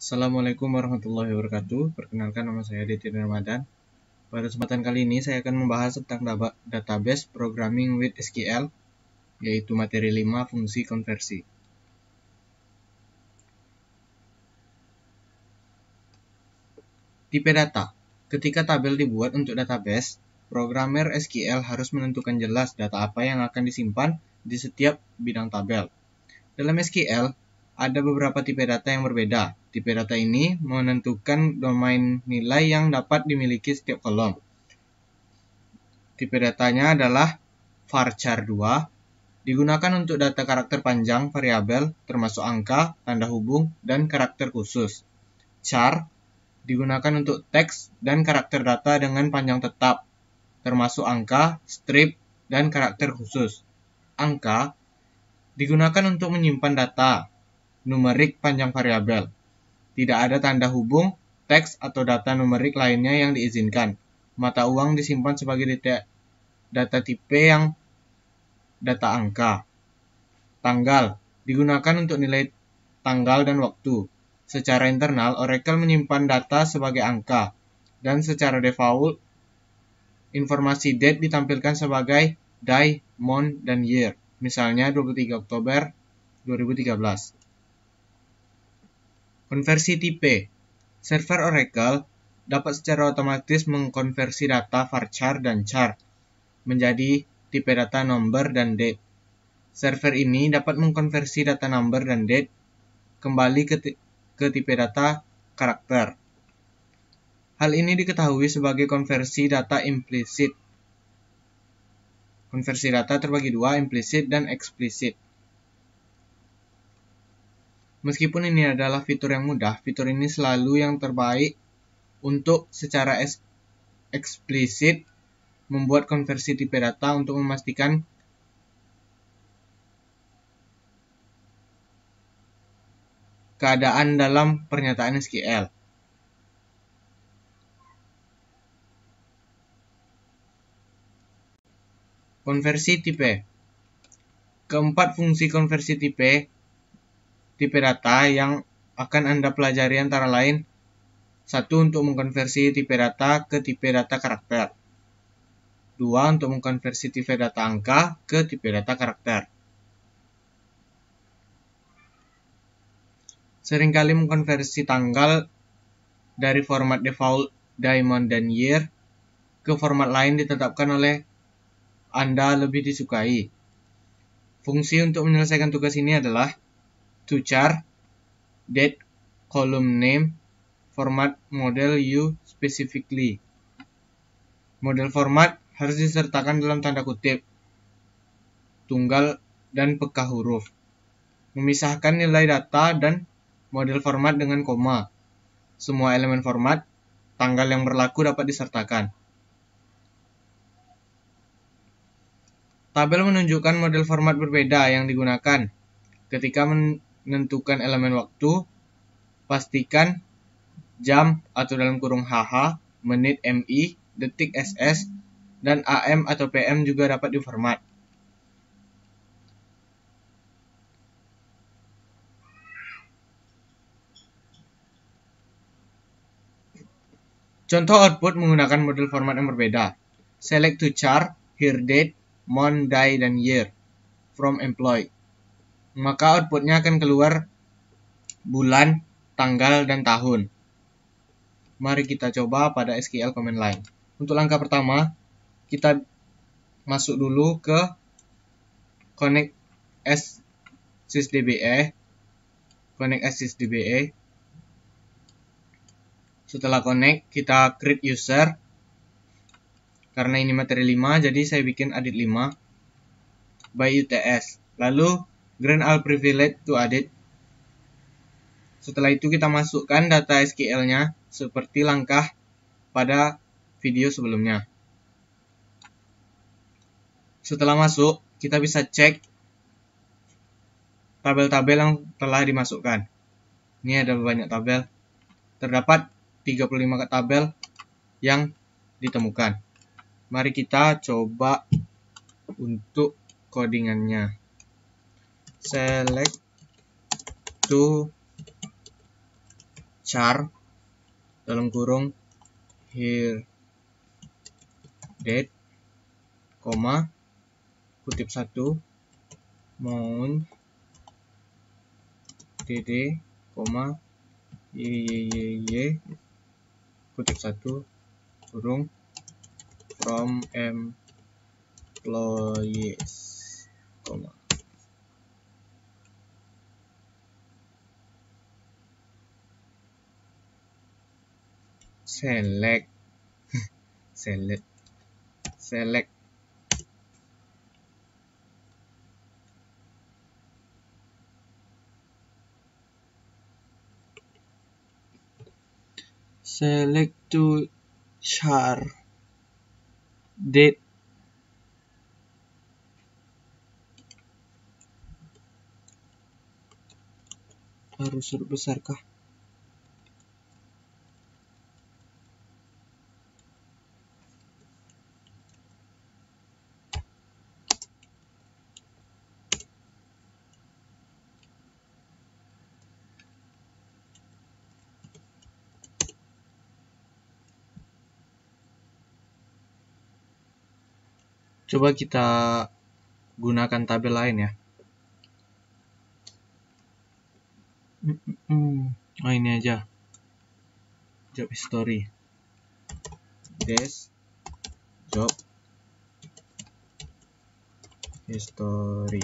Assalamualaikum warahmatullahi wabarakatuh. Perkenalkan, nama saya Aditya Ramadan. Pada kesempatan kali ini saya akan membahas tentang database programming with SQL, yaitu materi 5 fungsi konversi. Tipe data. Ketika tabel dibuat untuk database, programmer SQL harus menentukan jelas data apa yang akan disimpan di setiap bidang tabel. Dalam SQL, ada beberapa tipe data yang berbeda. Tipe data ini menentukan domain nilai yang dapat dimiliki setiap kolom. Tipe datanya adalah varchar 2, digunakan untuk data karakter panjang variabel termasuk angka, tanda hubung, dan karakter khusus. Char digunakan untuk teks dan karakter data dengan panjang tetap, termasuk angka, strip, dan karakter khusus. Angka digunakan untuk menyimpan data numerik panjang variabel. Tidak ada tanda hubung, teks, atau data numerik lainnya yang diizinkan. Mata uang disimpan sebagai data tipe yang data angka. Tanggal digunakan untuk nilai tanggal dan waktu. Secara internal, Oracle menyimpan data sebagai angka, dan secara default, informasi date ditampilkan sebagai day, month, dan year. Misalnya 23 Oktober 2013. Konversi tipe. Server Oracle dapat secara otomatis mengkonversi data varchar dan char menjadi tipe data number dan date. Server ini dapat mengkonversi data number dan date kembali ke tipe data karakter. Hal ini diketahui sebagai konversi data implisit. Konversi data terbagi dua, implisit dan eksplisit. Meskipun ini adalah fitur yang mudah, fitur ini selalu yang terbaik untuk secara eksplisit membuat konversi tipe data untuk memastikan keadaan dalam pernyataan SQL. Konversi tipe. Keempat fungsi konversi tipe data yang akan Anda pelajari antara lain: 1. Untuk mengkonversi tipe data ke tipe data karakter. 2. Untuk mengkonversi tipe data angka ke tipe data karakter. Seringkali mengkonversi tanggal dari format default day, month, dan year ke format lain ditetapkan oleh Anda lebih disukai. Fungsi untuk menyelesaikan tugas ini adalah to char, date, column name, format model you specifically. Model format harus disertakan dalam tanda kutip, tunggal, dan peka huruf. Memisahkan nilai data dan model format dengan koma. Semua elemen format, tanggal yang berlaku dapat disertakan. Tabel menunjukkan model format berbeda yang digunakan. Ketika menentukan elemen waktu, pastikan jam atau dalam kurung HH, menit MI, detik SS, dan AM atau PM juga dapat diformat. Contoh output menggunakan model format yang berbeda. Select to char, here date, month, day, dan year from employee. Maka outputnya akan keluar bulan, tanggal, dan tahun. Mari kita coba pada SQL command line. Untuk langkah pertama, kita masuk dulu ke connect as sysdbe. Connect as sysdbe. Setelah connect, kita create user. Karena ini materi 5, jadi saya bikin edit 5 by UTS. Lalu grant all privilege to edit. Setelah itu kita masukkan data SQL-nya seperti langkah pada video sebelumnya. Setelah masuk, kita bisa cek tabel-tabel yang telah dimasukkan. Ini ada banyak tabel. Terdapat 35 tabel yang ditemukan. Mari kita coba untuk codingannya. Select to char dalam kurung here date, koma, kutip 1, mount dd, koma, y, kutip 1, kurung, from employees, koma. Select to char date, harus huruf besar kah? Coba kita gunakan tabel lain ya. Oh, ini aja. Job history. Des job history.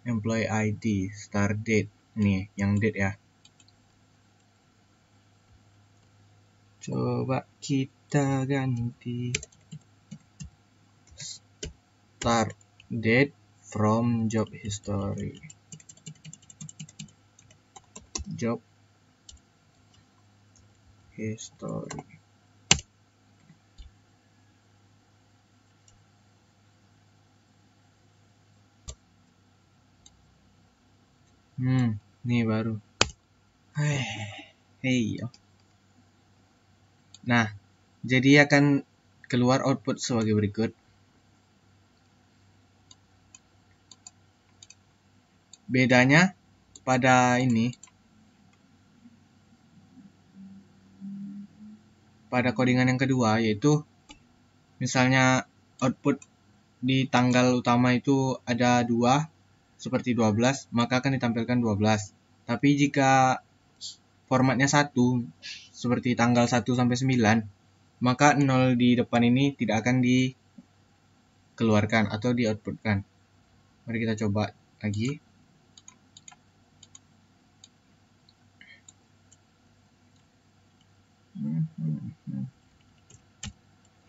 Employee ID, start date. Nih, yang date ya. Coba kita ganti start date from job history. Job history. Nih baru. Hey. Nah, jadi akan keluar output sebagai berikut. Bedanya pada ini, pada codingan yang kedua, yaitu misalnya output di tanggal utama itu ada 2, seperti 12, maka akan ditampilkan 12. Tapi jika formatnya 1, seperti tanggal 1 sampai 9, maka 0 di depan ini tidak akan dikeluarkan atau di outputkan. Mari kita coba lagi.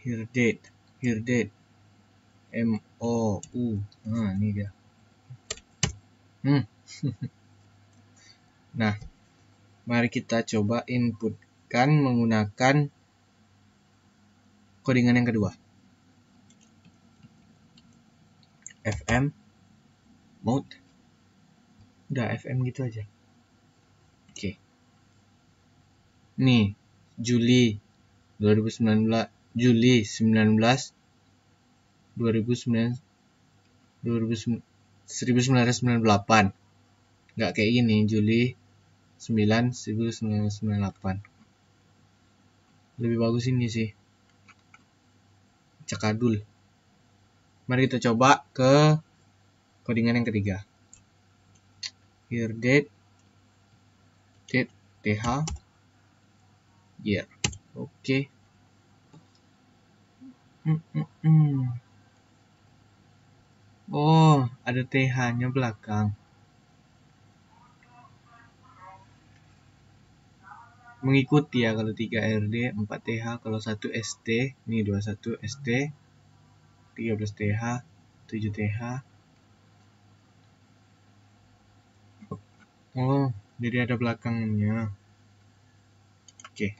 Here date, MOU. Nah, ini dia. Nah, mari kita coba inputkan menggunakan codingan yang kedua. FM mode. Udah FM gitu aja. Oke. Nih, Juli 1998. Nggak kayak gini, Juli 9 1998. Lebih bagus ini sih. Cakadul. Mari kita coba ke codingan yang ketiga. Here date, th, year. Oke. Oh, ada th-nya belakang. Mengikuti ya, kalau 3 RD, 4 TH, kalau 1 ST, ini 21 ST, 13 TH, 7 TH. Oh, jadi ada belakangnya. Oke.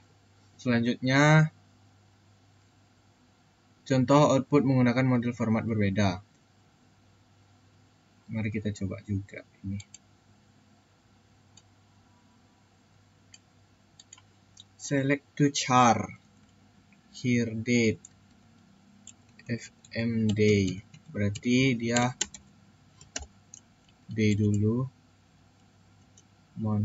Selanjutnya, contoh output menggunakan model format berbeda. Mari kita coba juga ini. Select to char. Here date. FM day. Berarti dia day dulu. mon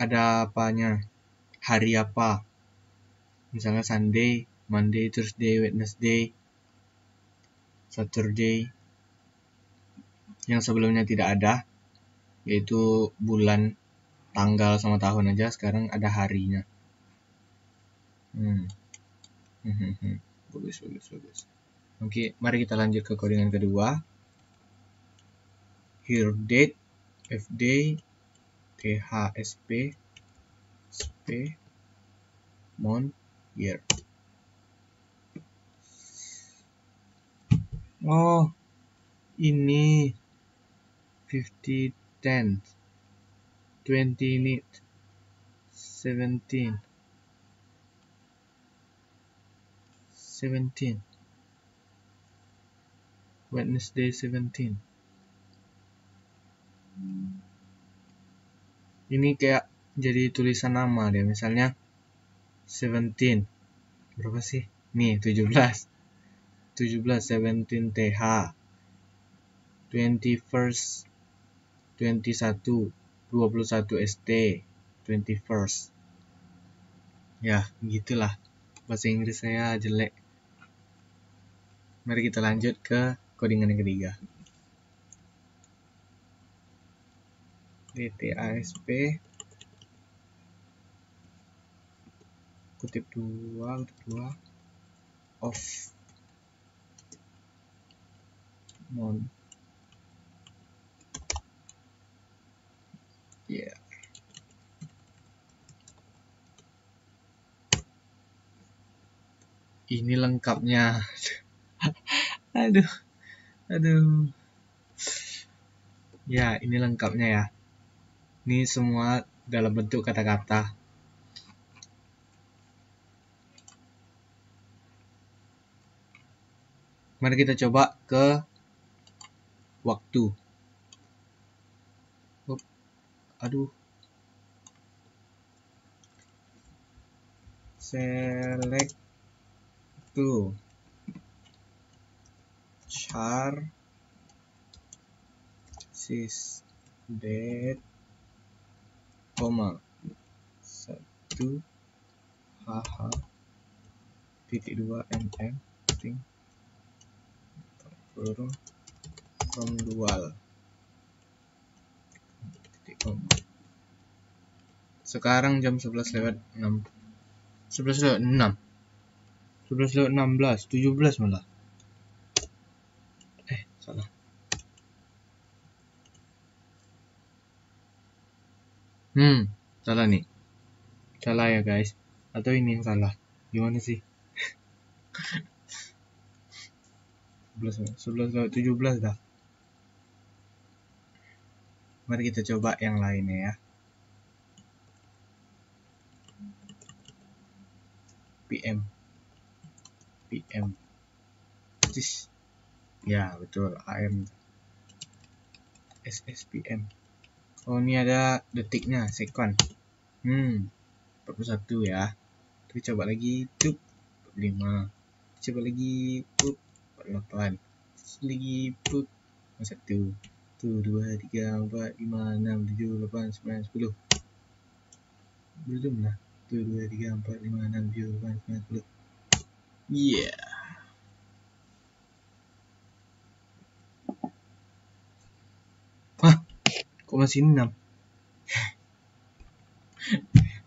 ada apanya, hari apa, misalnya Sunday, Monday, Tuesday, Wednesday, Saturday. Yang sebelumnya tidak ada, yaitu bulan, tanggal sama tahun aja, sekarang ada harinya. Bagus. Oke, mari kita lanjut ke codingan kedua. Here date, fday, thsp, sp, month, year. Oh, ini 50 tenth, 20 minute, 17, Wednesday 17. Ini kayak jadi tulisan nama deh, misalnya 17. Berapa sih? Nih, 17, 17 th. 21st, 21, 21 st, 21st. Ya, gitulah. Bahasa Inggris saya jelek. Mari kita lanjut ke codingan yang ketiga. DTASP kutip 2 off mon yeah. Ini lengkapnya. aduh ya, ini lengkapnya ya. Ini semua dalam bentuk kata-kata. Mari kita coba ke waktu. Select to char sys date, 1 hh titik 2 mm ting from dual titik koma. Sekarang jam 11:06, 11:16, 17 malah. Salah. Salah nih. Salah ya guys. Atau ini yang salah. Gimana sih? 11:17 dah. Mari kita coba yang lainnya ya. PM. Ya, betul. AM. SSPM. Oh, ini ada detiknya, second. 41 ya. Kita coba lagi, 45. Coba lagi, 48. Lagi, 1. 2, 3, 4, 5, 6, 7, 8, 9, 10. Belum lah. 1, 2, 3, 4, 5, 6, 7, 8, 9, 10. Yeah. Hah? Kok masih 6?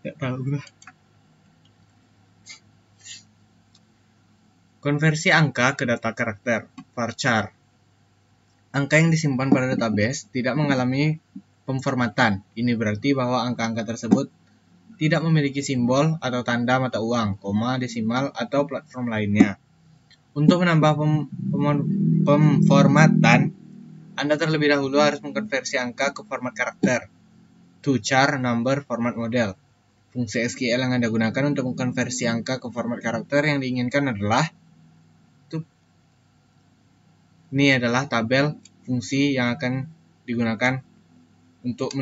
Gak tahu gue. Konversi angka ke data karakter, varchar. Angka yang disimpan pada database tidak mengalami pemformatan. Ini berarti bahwa angka-angka tersebut tidak memiliki simbol atau tanda mata uang, koma, desimal, atau platform lainnya. Untuk menambah pemformatan, Anda terlebih dahulu harus mengkonversi angka ke format karakter. To char number format model. Fungsi SQL yang Anda gunakan untuk mengkonversi angka ke format karakter yang diinginkan adalah ini adalah tabel fungsi yang akan digunakan untuk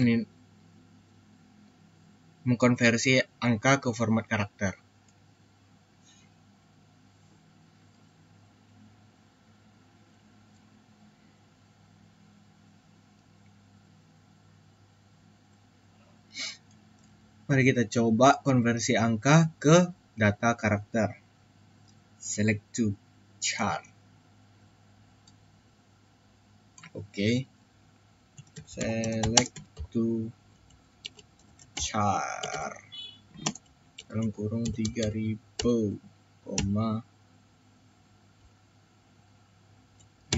mengkonversi angka ke format karakter. Mari kita coba konversi angka ke data karakter. Select to chart. Oke. Select to chart. Dalam kurung 3000,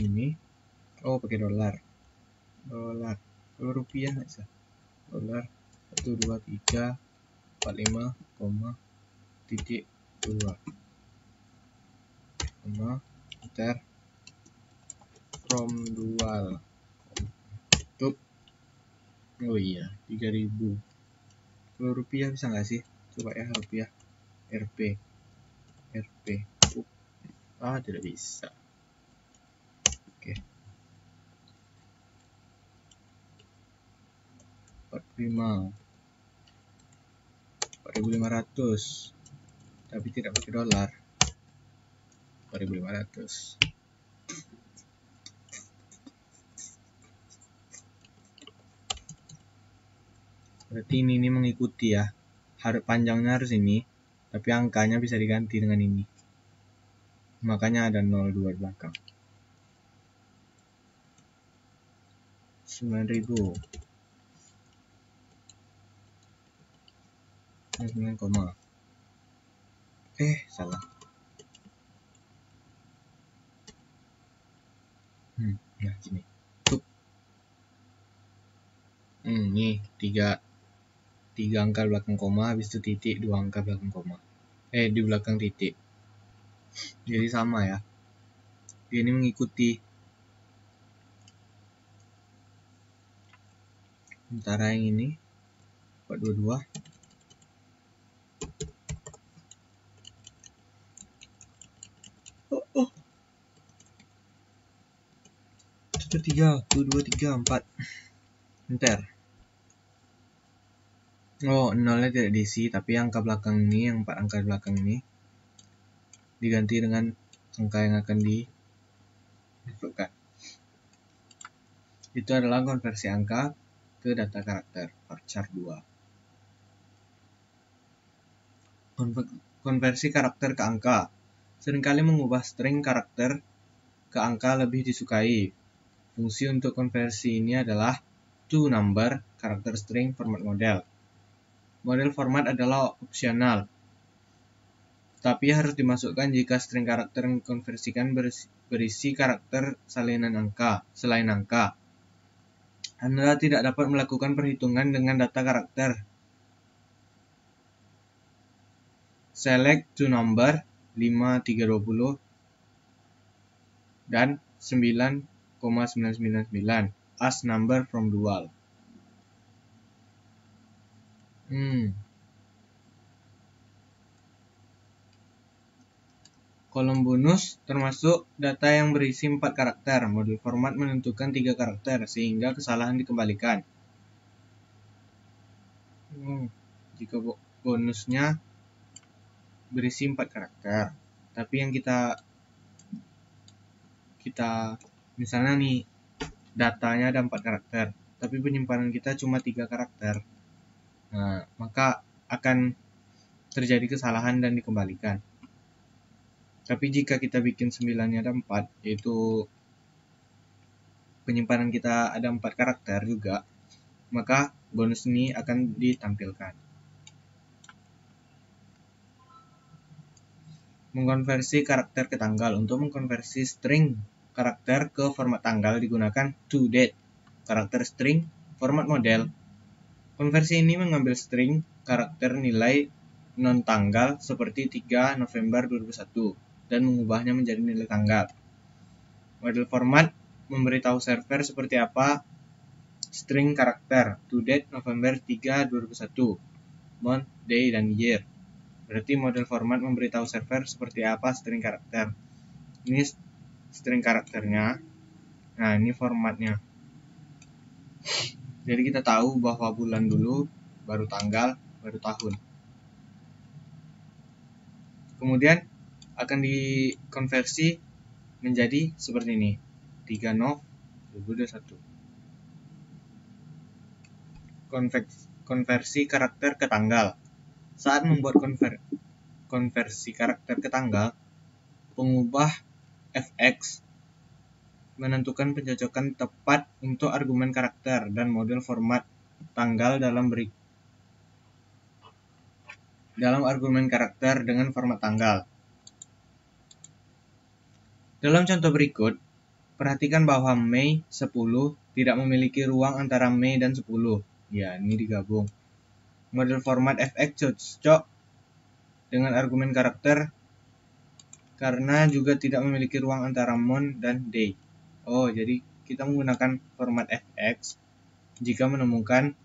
ini. Oh, pakai dolar. Kalau rupiah nggak bisa. Dolar 12345,2 enter from dual. Tuh. Oh iya, 3000. Kalau rupiah bisa nggak sih? Coba ya rupiah. RP. Tidak bisa. Oke. 4.500, tapi tidak pakai dolar. 4.500. Berarti ini mengikuti ya. Panjangnya harus ini, tapi angkanya bisa diganti dengan ini. Makanya ada 02 di belakang. 9.000. 9, salah. Nah sini. Tuh. Ini 3 angka belakang koma, habis itu titik, 2 angka belakang koma. Di belakang titik. Jadi sama ya. Dia ini mengikuti. Sementara yang ini 422. Oh. 3, 2, 3, 4. Enter. Oh, nolnya tidak diisi, tapi angka belakang ini, yang 4 angka belakang ini diganti dengan angka yang akan dimasukkan. Itu adalah konversi angka ke data karakter, varchar 2. Konversi karakter ke angka. Seringkali mengubah string karakter ke angka lebih disukai. Fungsi untuk konversi ini adalah to number, karakter string, format model. Model format adalah opsional, tapi harus dimasukkan jika string karakter yang dikonversikan berisi karakter selain angka. Anda tidak dapat melakukan perhitungan dengan data karakter. Select to number 5320 dan 9,999 as number from dual. Kolom bonus termasuk data yang berisi 4 karakter. Model format menentukan 3 karakter sehingga kesalahan dikembalikan. Jika bonusnya berisi 4 karakter, tapi yang kita misalnya nih datanya ada 4 karakter, tapi penyimpanan kita cuma 3 karakter. Nah, maka akan terjadi kesalahan dan dikembalikan. Tapi jika kita bikin 9-nya ada 4, yaitu penyimpanan kita ada 4 karakter juga, maka bonus ini akan ditampilkan. Mengkonversi karakter ke tanggal. Untuk mengkonversi string karakter ke format tanggal digunakan toDate, karakter string, format model. Konversi ini mengambil string karakter nilai non-tanggal seperti 3 November 2001 dan mengubahnya menjadi nilai tanggal. Model format memberitahu server seperti apa string karakter toDate November 3, 2001, month, day, dan year. Berarti model format memberitahu server seperti apa string karakter. Ini string karakternya. Nah, ini formatnya. Jadi kita tahu bahwa bulan dulu, baru tanggal, baru tahun. Kemudian akan dikonversi menjadi seperti ini. 3 Nov 2021. konversi karakter ke tanggal. Saat membuat konversi karakter ke tanggal, pengubah fx menentukan pencocokan tepat untuk argumen karakter dan model format tanggal dalam argumen karakter dengan format tanggal. Dalam contoh berikut, perhatikan bahwa Mei 10 tidak memiliki ruang antara Mei dan 10. Ya, ini digabung. Model format fx cocok dengan argumen karakter karena juga tidak memiliki ruang antara month dan day. Oh, jadi kita menggunakan format fx jika menemukan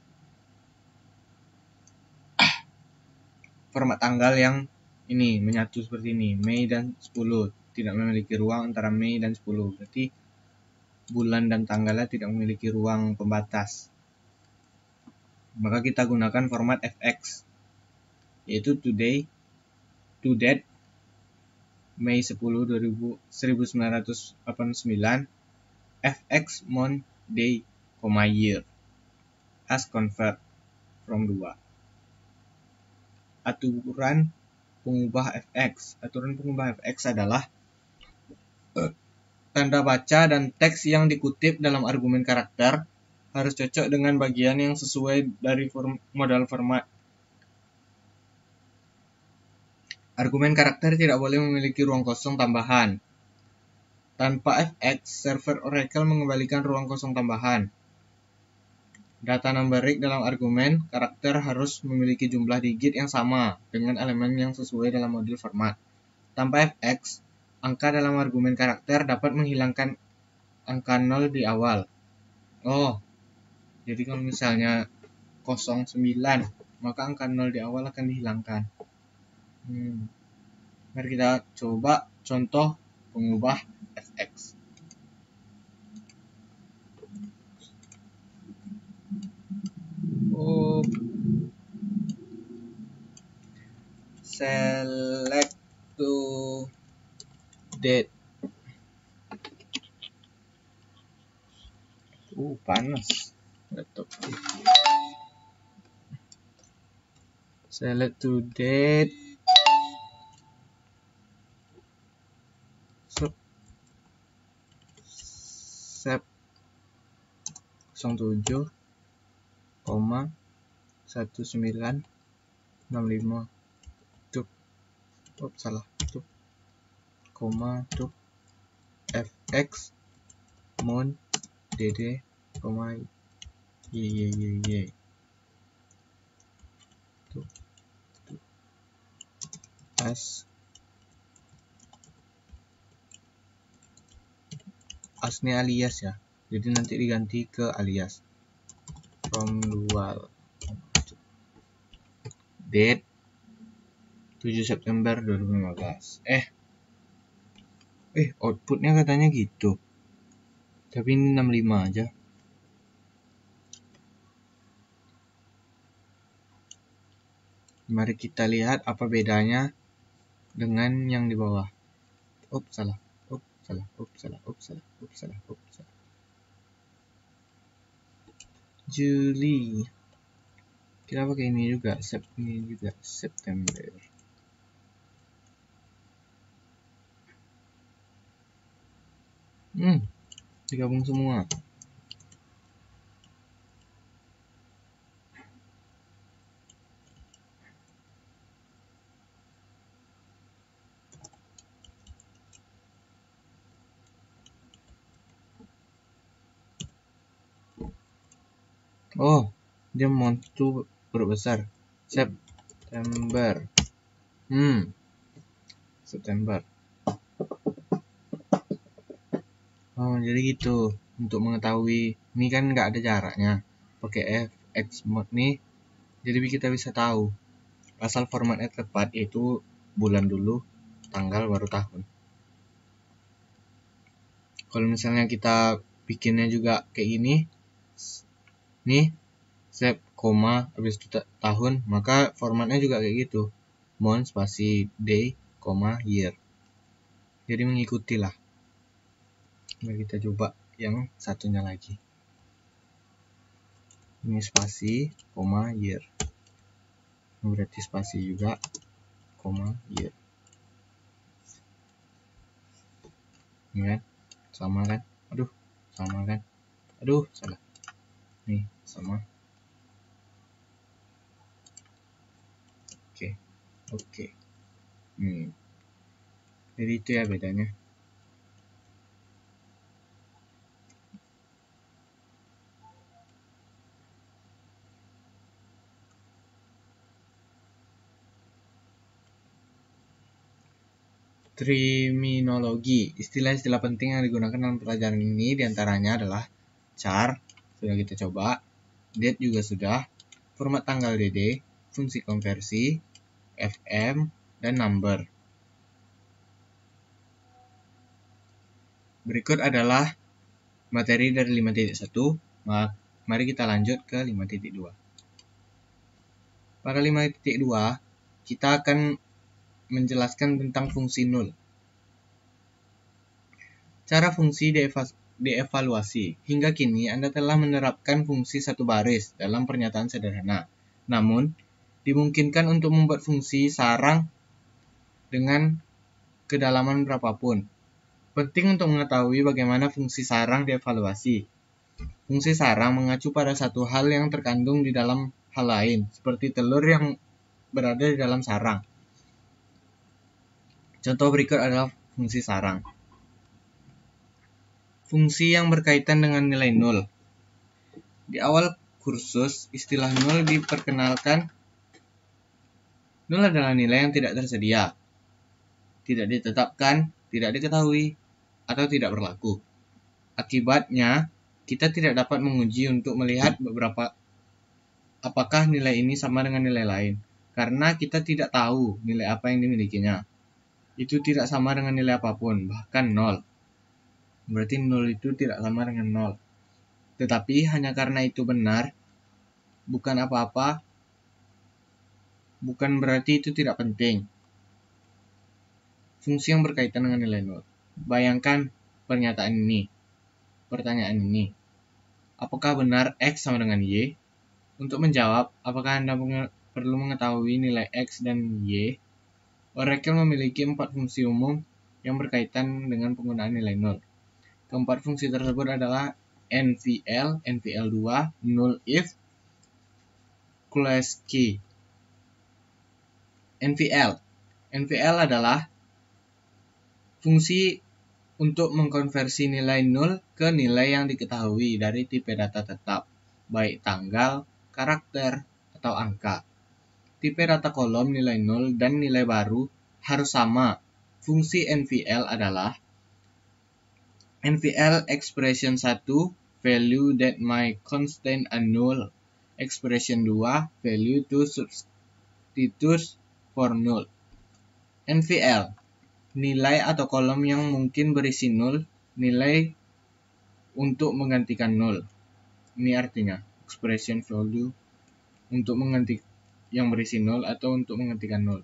format tanggal yang ini menyatu seperti ini, Mei dan 10 tidak memiliki ruang antara Mei dan 10. Berarti bulan dan tanggalnya tidak memiliki ruang pembatas. Maka kita gunakan format fx, yaitu to date Mei 10 1989 fx month day, year as convert from 2. Aturan pengubah fx adalah tanda baca dan teks yang dikutip dalam argumen karakter harus cocok dengan bagian yang sesuai dari modal format. Argumen karakter tidak boleh memiliki ruang kosong tambahan. Tanpa fx, server Oracle mengembalikan ruang kosong tambahan. Data numberic dalam argumen karakter harus memiliki jumlah digit yang sama dengan elemen yang sesuai dalam model format. Tanpa fx, angka dalam argumen karakter dapat menghilangkan angka 0 di awal. Oh, jadi kalau misalnya 09, maka angka 0 di awal akan dihilangkan. Mari kita coba contoh pengubah fx. Select to date. Panas laptop. Select to date. Sep 07, 1965 tuk. Salah tuk. Tuk fx mon dd y tuk asnya alias ya, jadi nanti diganti ke alias from dual date 7 September 2015. Outputnya katanya gitu, tapi ini 65 aja. Mari kita lihat apa bedanya dengan yang di bawah. Salah. Juli. Kita pakai ini juga, September. Digabung semua. Dia month itu berbesar. September. September. Jadi gitu. Untuk mengetahui, ini kan nggak ada jaraknya. Pakai fx mode nih, jadi kita bisa tahu. Asal formatnya tepat, yaitu bulan dulu, tanggal baru tahun. Kalau misalnya kita bikinnya juga kayak gini, nih sep koma habis itu tahun, maka formatnya juga kayak gitu, month spasi day year. Jadi mengikuti lah. Mari kita coba yang satunya lagi. Ini spasi, koma, year. Berarti spasi juga, koma, year. Ini kan? Sama kan? Aduh, sama kan? Aduh, salah. Nih, sama. Oke. Oke. Jadi itu ya bedanya. Terminologi, istilah-istilah penting yang digunakan dalam pelajaran ini diantaranya adalah char, sudah kita coba, date juga sudah, format tanggal DD, fungsi konversi, FM, dan number. Berikut adalah materi dari 5.1, mari kita lanjut ke 5.2. Pada 5.2, kita akan menjelaskan tentang fungsi null. Cara fungsi dievaluasi. Hingga kini Anda telah menerapkan fungsi satu baris dalam pernyataan sederhana. Namun, dimungkinkan untuk membuat fungsi sarang dengan kedalaman berapapun. Penting untuk mengetahui bagaimana fungsi sarang dievaluasi. Fungsi sarang mengacu pada satu hal yang terkandung di dalam hal lain, seperti telur yang berada di dalam sarang. Contoh berikut adalah fungsi sarang. Fungsi yang berkaitan dengan nilai nol. Di awal kursus, istilah nol diperkenalkan. Nol adalah nilai yang tidak tersedia, tidak ditetapkan, tidak diketahui, atau tidak berlaku. Akibatnya, kita tidak dapat menguji untuk melihat apakah nilai ini sama dengan nilai lain, karena kita tidak tahu nilai apa yang dimilikinya. Itu tidak sama dengan nilai apapun, bahkan nol. Berarti nol itu tidak sama dengan nol. Tetapi hanya karena itu benar, bukan apa-apa, bukan berarti itu tidak penting. Fungsi yang berkaitan dengan nilai nol. Bayangkan pertanyaan ini. Apakah benar X sama dengan Y? Untuk menjawab, apakah Anda perlu mengetahui nilai X dan Y? Oracle memiliki 4 fungsi umum yang berkaitan dengan penggunaan nilai nol. Keempat fungsi tersebut adalah NVL, NVL2, null if, class key. NVL adalah fungsi untuk mengkonversi nilai nol ke nilai yang diketahui dari tipe data tetap, baik tanggal, karakter, atau angka. Tipe data kolom nilai nol dan nilai baru harus sama. Fungsi NVL adalah NVL expression 1, value that may contain a null. Expression 2, value to substitute for null. NVL, nilai atau kolom yang mungkin berisi null, nilai untuk menggantikan null. Ini artinya expression value untuk mengganti yang berisi null atau untuk menggantikan null.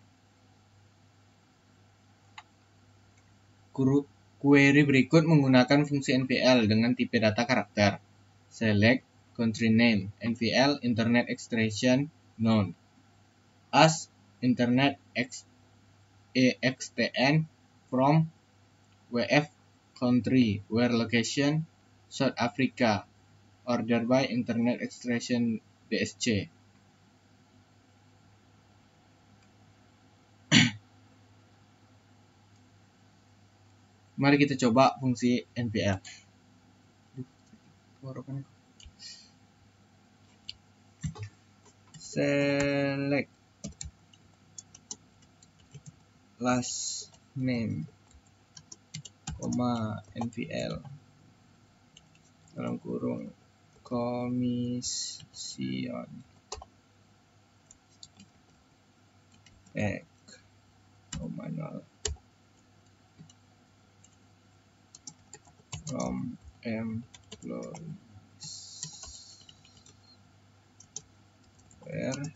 Query berikut menggunakan fungsi NVL dengan tipe data karakter. Select country name, NVL internet extraction none. Ask internet extn from WF country where location South Africa. Order by internet extraction DSC. Mari kita coba fungsi NVL. Select last name, NVL dalam kurung komision nominal from employees where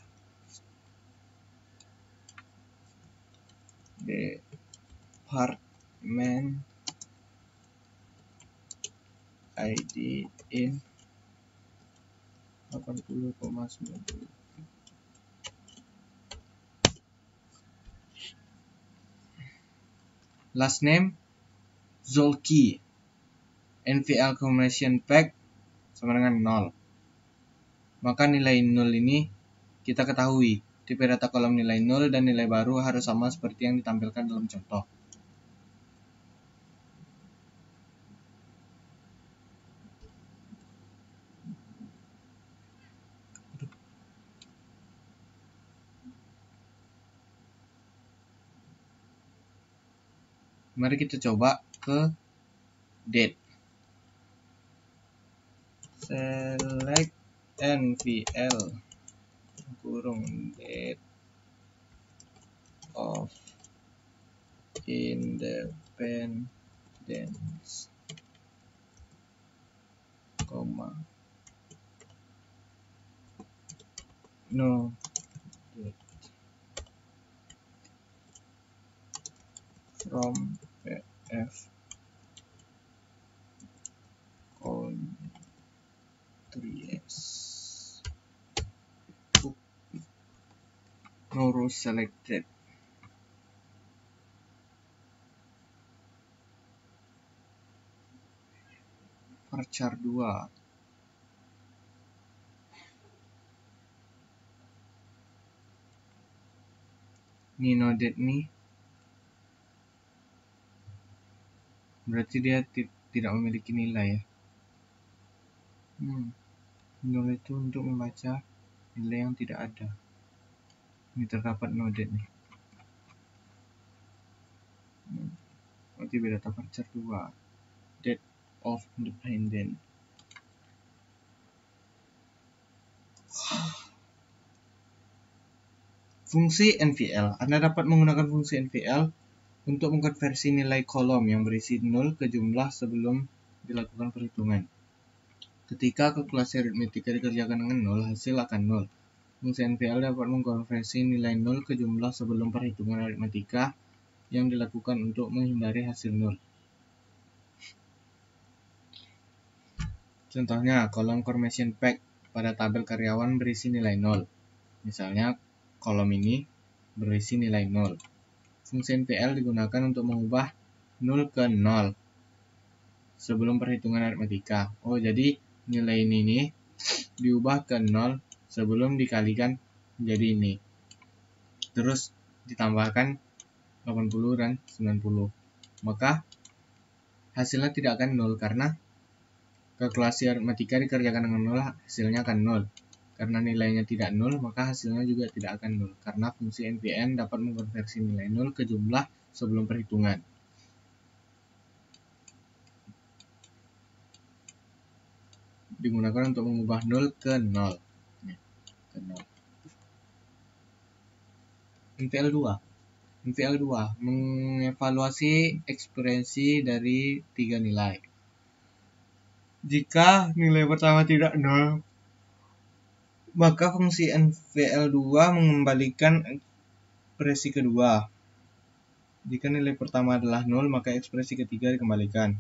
department ID in 80,90. Last name Zolki. NVL Combination Pack sama dengan 0. Maka nilai 0 ini kita ketahui. Tipe data kolom nilai 0 dan nilai baru harus sama seperti yang ditampilkan dalam contoh. Mari kita coba ke date. Select NVL kurung date of independence, no date from PF countries. No rows selected. Varchar 2. Ini no date nih. Berarti dia tidak memiliki nilai ya. Nilai itu untuk membaca nilai yang tidak ada. Ini terdapat no date nih. Berarti beda data varchar 2. Date of independent. Fungsi NVL. Anda dapat menggunakan fungsi NVL untuk mengkonversi nilai kolom yang berisi 0 ke jumlah sebelum dilakukan perhitungan. Ketika kalkulasi aritmetika dikerjakan dengan 0, hasil akan 0. Fungsi NVL dapat mengkonversi nilai 0 ke jumlah sebelum perhitungan aritmetika yang dilakukan untuk menghindari hasil 0. Contohnya, kolom Combination Pack pada tabel karyawan berisi nilai 0. Misalnya, kolom ini berisi nilai 0. Fungsi NVL digunakan untuk mengubah 0 ke 0 sebelum perhitungan aritmetika. Oh, jadi nilai ini nih diubah ke 0 sebelum dikalikan menjadi ini. Terus ditambahkan 80 dan 90. Maka hasilnya tidak akan 0 karena kalkulasi aritmetika dikerjakan dengan 0, hasilnya akan 0. Karena nilainya tidak 0, maka hasilnya juga tidak akan 0. Karena fungsi NVN dapat mengkonversi nilai 0 ke jumlah sebelum perhitungan. Digunakan untuk mengubah 0 ke 0. NVL2 mengevaluasi ekspresi dari 3 nilai. Jika nilai pertama tidak 0, maka fungsi NVL2 mengembalikan ekspresi kedua. Jika nilai pertama adalah 0, maka ekspresi ketiga dikembalikan.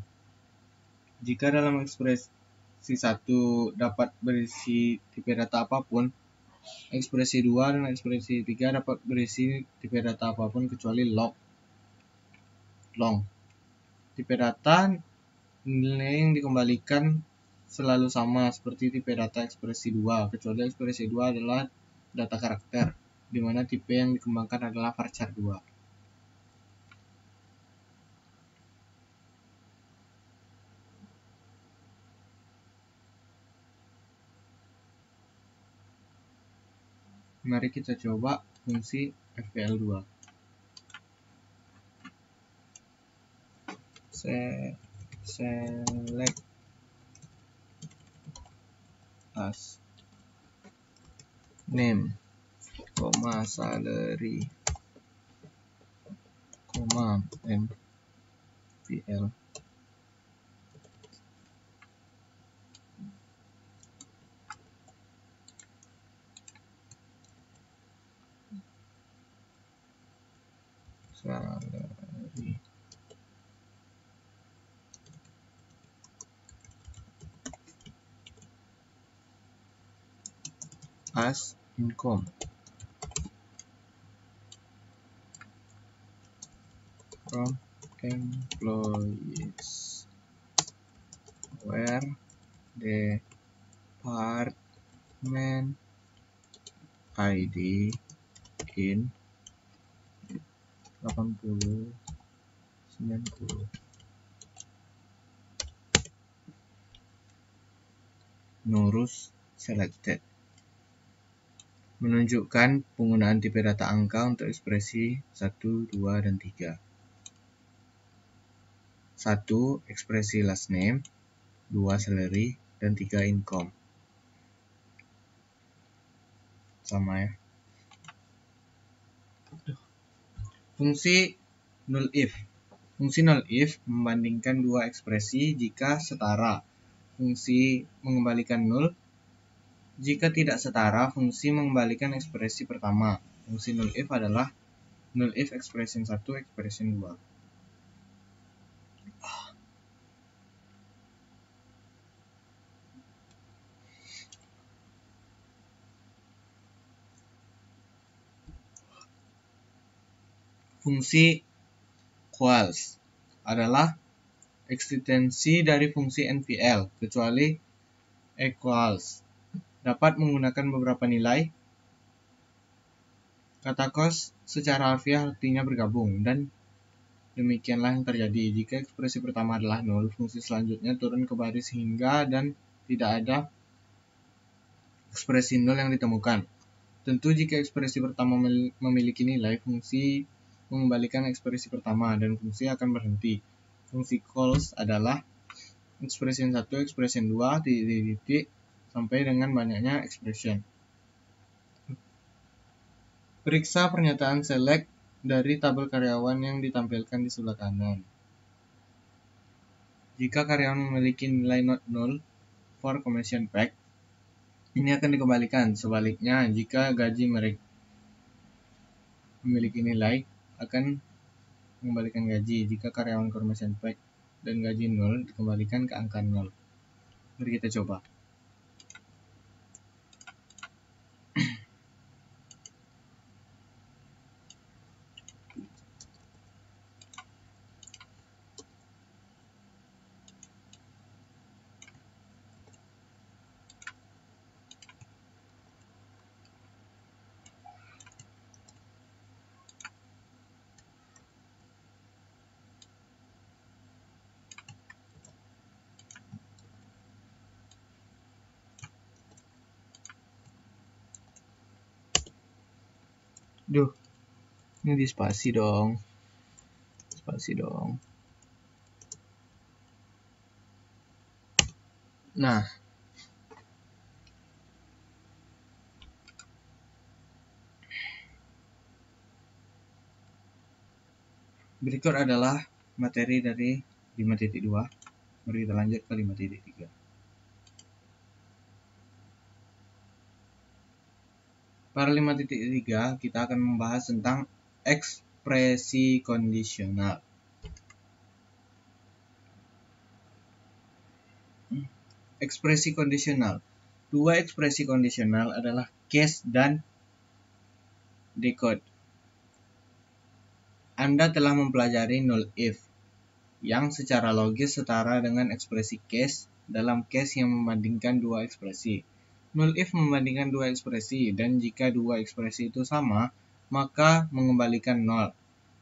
Jika dalam ekspresi 1 dapat berisi tipe data apapun, ekspresi 2 dan ekspresi 3 dapat berisi tipe data apapun kecuali long. Tipe data nilai yang dikembalikan selalu sama seperti tipe data ekspresi 2, kecuali ekspresi 2 adalah data karakter, di mana tipe yang dikembangkan adalah varchar 2. Mari kita coba fungsi FVL2. Select as name, salary, NVL. Salary. as income from employees where department ID in 80 90 Nurus selected. Menunjukkan penggunaan tipe data angka untuk ekspresi 1, 2, dan 3. 1. Ekspresi last name, 2. Salary, dan 3. Income. Sama ya. Fungsi null if. Fungsi null if membandingkan dua ekspresi jika setara. Fungsi mengembalikan null. Jika tidak setara, fungsi mengembalikan ekspresi pertama. Fungsi null if adalah null if expression 1, expression 2. Fungsi equals adalah ekstensi dari fungsi NVL, kecuali equals dapat menggunakan beberapa nilai. Kata cos secara harfiah artinya bergabung, dan demikianlah yang terjadi. Jika ekspresi pertama adalah nol, fungsi selanjutnya turun ke baris hingga dan tidak ada ekspresi nol yang ditemukan. Tentu jika ekspresi pertama memiliki nilai, fungsi mengembalikan ekspresi pertama dan fungsi akan berhenti. Fungsi calls adalah expression 1, expression 2, titik-titik, sampai dengan banyaknya expression. Periksa pernyataan select dari tabel karyawan yang ditampilkan di sebelah kanan. Jika karyawan memiliki nilai not null for commission pack, ini akan dikembalikan. Sebaliknya, jika gaji mereka memiliki nilai, akan mengembalikan gaji. Jika karyawan commission pack dan gaji 0, dikembalikan ke angka 0. Mari kita coba. Duh, ini di spasi dong. Nah, berikut adalah materi dari 5.2. Mari kita lanjut ke 5.3. Pada 5.3 kita akan membahas tentang ekspresi kondisional. Ekspresi kondisional. Dua ekspresi kondisional adalah case dan decode. Anda telah mempelajari null if, yang secara logis setara dengan ekspresi case dalam case yang membandingkan dua ekspresi. Null if membandingkan dua ekspresi, dan jika dua ekspresi itu sama, maka mengembalikan 0.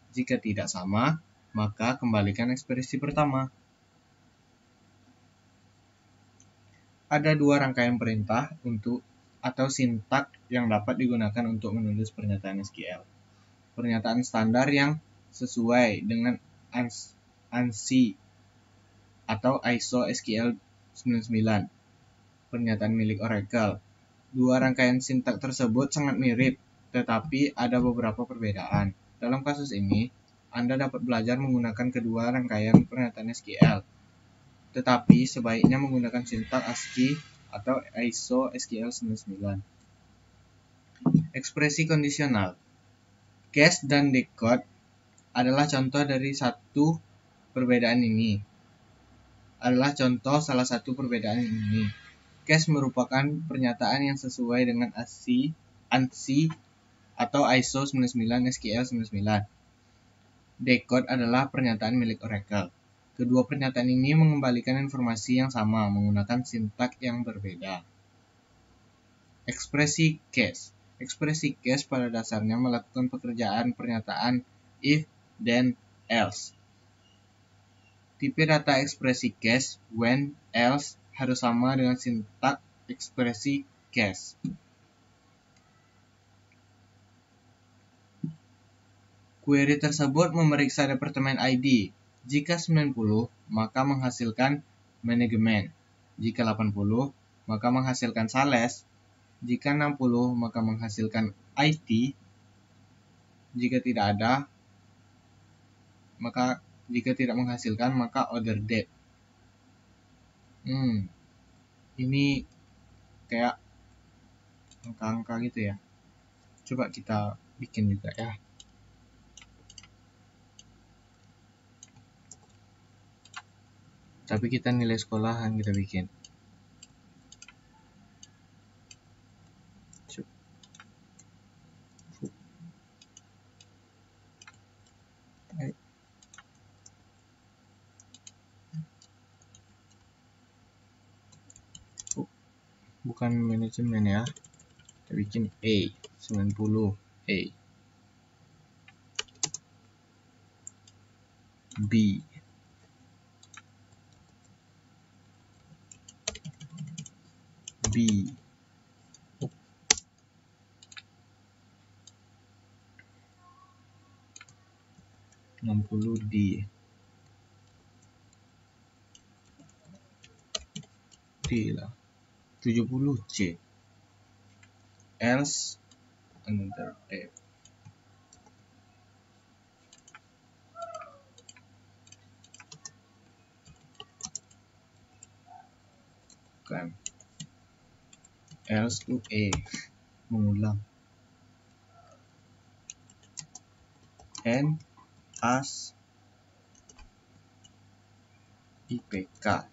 Jika tidak sama, maka kembalikan ekspresi pertama. Ada dua rangkaian perintah atau sintak yang dapat digunakan untuk menulis pernyataan SQL. Pernyataan standar yang sesuai dengan ANSI atau ISO SQL 99. Pernyataan milik Oracle. Dua rangkaian sintak tersebut sangat mirip, tetapi ada beberapa perbedaan. Dalam kasus ini, Anda dapat belajar menggunakan kedua rangkaian pernyataan SQL, tetapi sebaiknya menggunakan sintak ASCII atau ISO SQL 99. Ekspresi kondisional. Case dan decode adalah contoh dari satu perbedaan ini. Salah satu perbedaan ini. Cache merupakan pernyataan yang sesuai dengan ANSI atau ISO 99 SQL 99. Decode adalah pernyataan milik Oracle. Kedua pernyataan ini mengembalikan informasi yang sama menggunakan sintak yang berbeda. Ekspresi cache. Ekspresi cache pada dasarnya melakukan pekerjaan pernyataan if, then, else. Tipe data ekspresi cache, when, else harus sama dengan sintak ekspresi cache. Query tersebut memeriksa departemen ID. Jika 90, maka menghasilkan manajemen. Jika 80, maka menghasilkan sales. Jika 60, maka menghasilkan IT. Jika tidak menghasilkan, maka order date. Ini kayak angka-angka gitu ya. Coba kita bikin juga ya. Tapi kita nilai sekolahan kita bikin. Bukan manajemen ya. Kita bikin A 90 A. B 60 D lah 70 C else another F. Bukan else to A, mengulang. And as IPK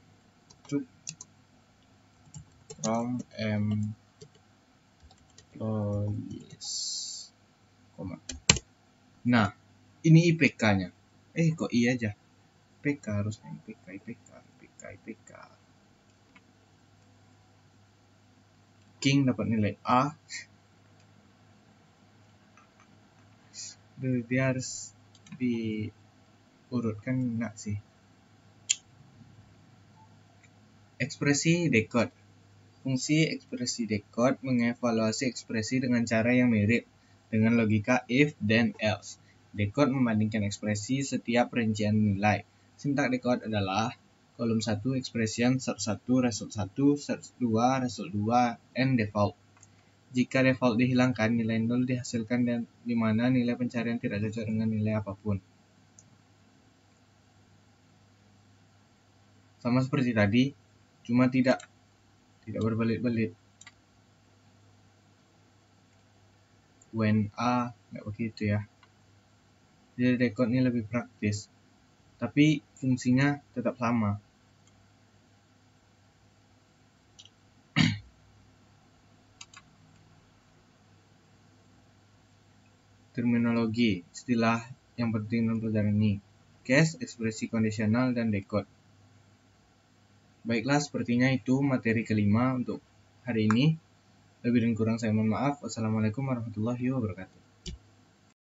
from employees, nah ini IPK-nya. Kok I aja? IPK harusnya IPK. King dapat nilai A. Dia harus diurutkan enggak sih? Ekspresi decode. Fungsi ekspresi decode mengevaluasi ekspresi dengan cara yang mirip dengan logika if, then, else. Decode membandingkan ekspresi setiap rincian nilai. Sintak decode adalah kolom 1 expression, search 1, result 1, search 2, result 2, and default. Jika default dihilangkan, nilai 0 dihasilkan dan di mana nilai pencarian tidak cocok dengan nilai apapun. Sama seperti tadi, cuma tidak berbelit-belit. When A, nggak begitu ya. Jadi decode ini lebih praktis, tapi fungsinya tetap sama. Terminologi, istilah yang penting dalam pelajaran ini. Cache, ekspresi kondisional, dan decode. Baiklah, sepertinya itu materi kelima untuk hari ini. Lebih dan kurang saya mohon maaf. Wassalamualaikum warahmatullahi wabarakatuh.